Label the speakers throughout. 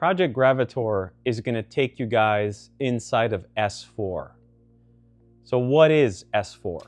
Speaker 1: Project Gravitaur is going to take you guys inside of S4. So what is S4?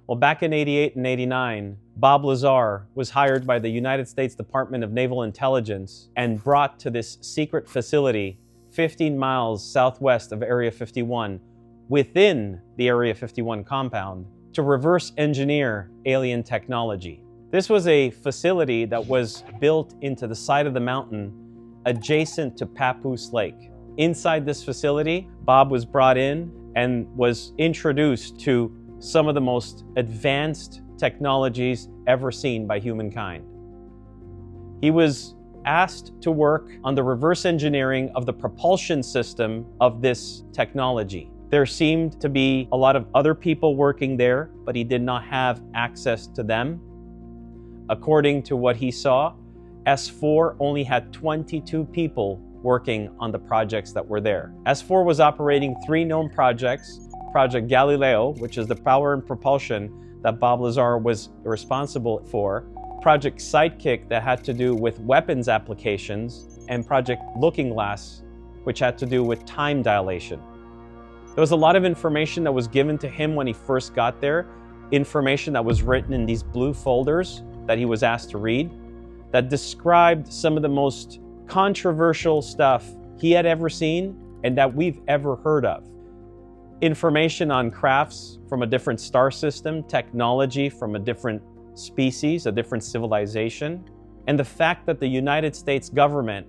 Speaker 1: Well, back in '88 and '89, Bob Lazar was hired by the United States Department of Naval Intelligence and brought to this secret facility 15 miles southwest of Area 51 within the Area 51 compound to reverse engineer alien technology. This was a facility that was built into the side of the mountain adjacent to Papoose Lake. Inside this facility, Bob was brought in and was introduced to some of the most advanced technologies ever seen by humankind. He was asked to work on the reverse engineering of the propulsion system of this technology. There seemed to be a lot of other people working there, but he did not have access to them. According to what he saw, S4 only had 22 people working on the projects that were there. S4 was operating 3 known projects: Project Gravitaur, which is the power and propulsion that Bob Lazar was responsible for, Project Sidekick, that had to do with weapons applications, and Project Looking Glass, which had to do with time dilation. There was a lot of information that was given to him when he first got there, information that was written in these blue folders that he was asked to read, that described some of the most controversial stuff he had ever seen and that we've ever heard of. Information on crafts from a different star system, technology from a different species, a different civilization, and the fact that the United States government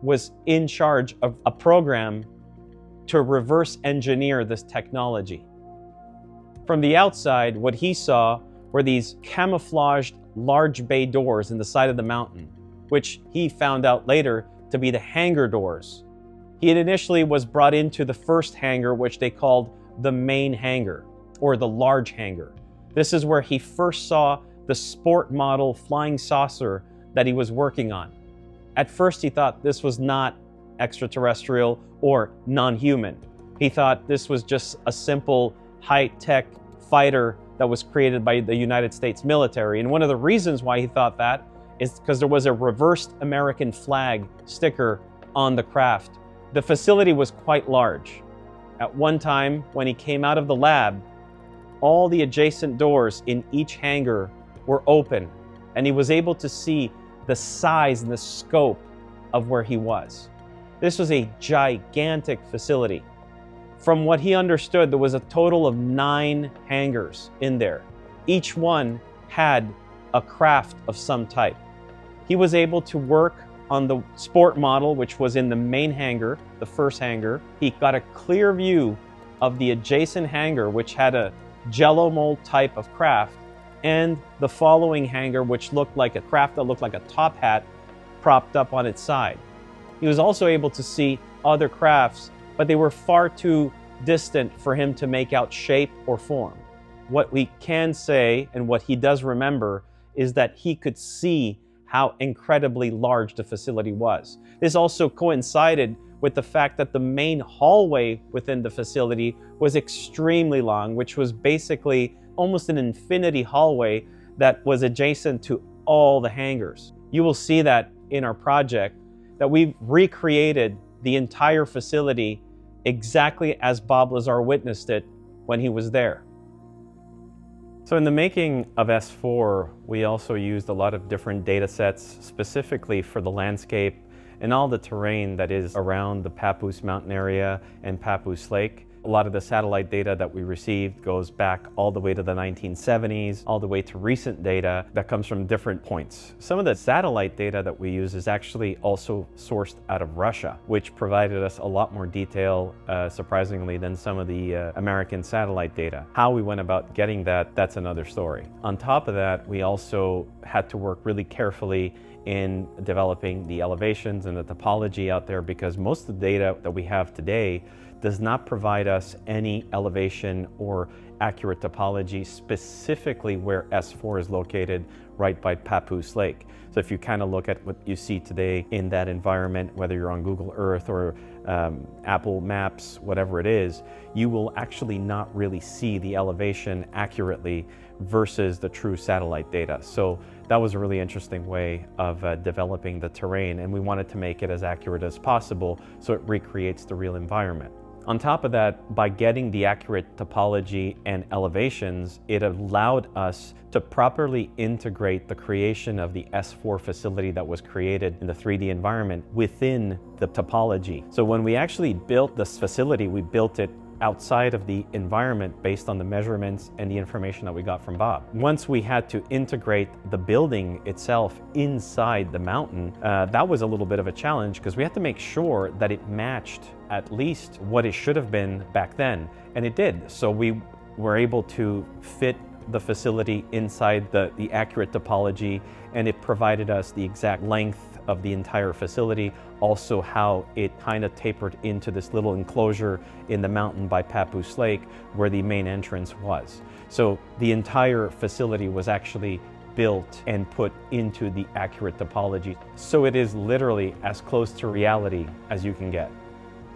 Speaker 1: was in charge of a program to reverse engineer this technology. From the outside, what he saw were these camouflaged large bay doors in the side of the mountain, which he found out later to be the hangar doors. He initially was brought into the first hangar, which they called the main hangar, or the large hangar. This is where he first saw the sport model flying saucer that he was working on. At first he thought this was not extraterrestrial or non-human. He thought this was just a simple high-tech fighter that was created by the United States military. And one of the reasons why he thought that is because there was a reversed American flag sticker on the craft. The facility was quite large. At one time, when he came out of the lab, all the adjacent doors in each hangar were open, and he was able to see the size and the scope of where he was. This was a gigantic facility. From what he understood, there was a total of 9 hangars in there. Each one had a craft of some type. He was able to work on the sport model, which was in the main hangar, the first hangar. He got a clear view of the adjacent hangar, which had a jello mold type of craft, and the following hangar, which looked like a craft that looked like a top hat propped up on its side. He was also able to see other crafts, but they were far too distant for him to make out shape or form. What we can say, and what he does remember, is that he could see how incredibly large the facility was. This also coincided with the fact that the main hallway within the facility was extremely long, which was basically almost an infinity hallway that was adjacent to all the hangars. You will see that in our project, that we've recreated the entire facility exactly as Bob Lazar witnessed it when he was there. So in the making of S4, we also used a lot of different data sets specifically for the landscape and all the terrain that is around the Papoose mountain area and Papoose Lake. A lot of the satellite data that we received goes back all the way to the 1970s, all the way to recent data that comes from different points. Some of the satellite data that we use is actually also sourced out of Russia, which provided us a lot more detail, surprisingly, than some of the American satellite data. How we went about getting that, that's another story. On top of that, we also had to work really carefully in developing the elevations and the topology out there, because most of the data that we have today does not provide us any elevation or accurate topology specifically where S4 is located right by Papoose Lake. So if you kind of look at what you see today in that environment, whether you're on Google Earth or Apple Maps, whatever it is, you will actually not really see the elevation accurately versus the true satellite data. So That was a really interesting way of developing the terrain, and we wanted to make it as accurate as possible so it recreates the real environment. On top of that, by getting the accurate topology and elevations, it allowed us to properly integrate the creation of the S4 facility that was created in the 3D environment within the topology. So when we actually built this facility, we built it outside of the environment based on the measurements and the information that we got from Bob. Once we had to integrate the building itself inside the mountain, that was a little bit of a challenge because we had to make sure that it matched at least what it should have been back then, and it did. So we were able to fit the facility inside the accurate topology, and it provided us the exact length of the entire facility, also how it kind of tapered into this little enclosure in the mountain by Papoose Lake where the main entrance was. So the entire facility was actually built and put into the accurate topology. So it is literally as close to reality as you can get.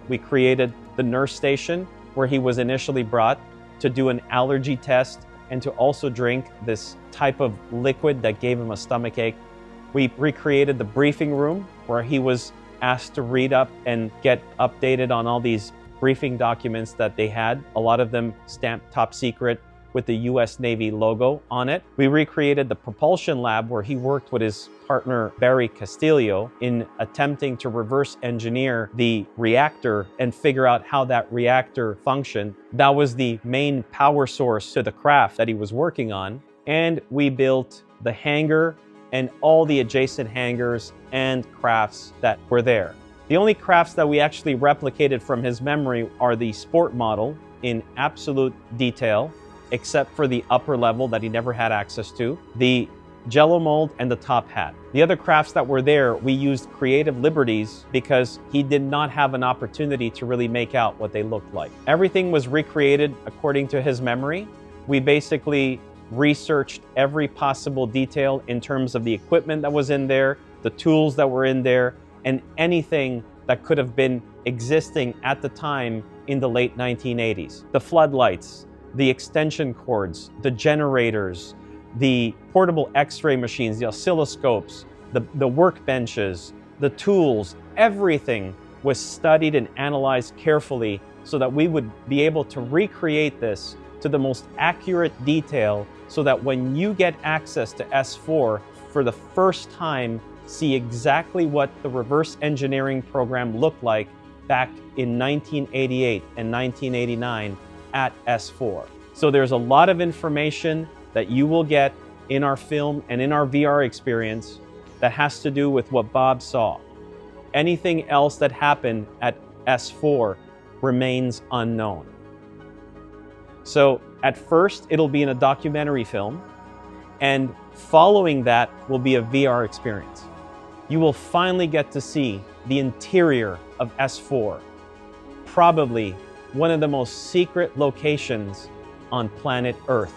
Speaker 1: We created the nurse station where he was initially brought to do an allergy test and to also drink this type of liquid that gave him a stomach ache. We recreated the briefing room where he was asked to read up and get updated on all these briefing documents that they had, a lot of them stamped top secret with the US Navy logo on it. We recreated the propulsion lab where he worked with his partner Barry Castillo in attempting to reverse engineer the reactor and figure out how that reactor functioned. That was the main power source to the craft that he was working on. And we built the hangar and all the adjacent hangars and crafts that were there. The only crafts that we actually replicated from his memory are the sport model in absolute detail, except for the upper level that he never had access to, the Jello mold, and the top hat. The other crafts that were there, we used creative liberties because he did not have an opportunity to really make out what they looked like. Everything was recreated according to his memory. We basically researched every possible detail in terms of the equipment that was in there, the tools that were in there, and anything that could have been existing at the time in the late 1980s. The floodlights, the extension cords, the generators, the portable X-ray machines, the oscilloscopes, the workbenches, the tools, everything was studied and analyzed carefully so that we would be able to recreate this to the most accurate detail so that when you get access to S4 for the first time, see exactly what the reverse engineering program looked like back in 1988 and 1989 at S4. So there's a lot of information that you will get in our film and in our VR experience that has to do with what Bob saw. Anything else that happened at S4 remains unknown. So at first, it'll be in a documentary film, and following that will be a VR experience. You will finally get to see the interior of S4, probably one of the most secret locations on planet Earth.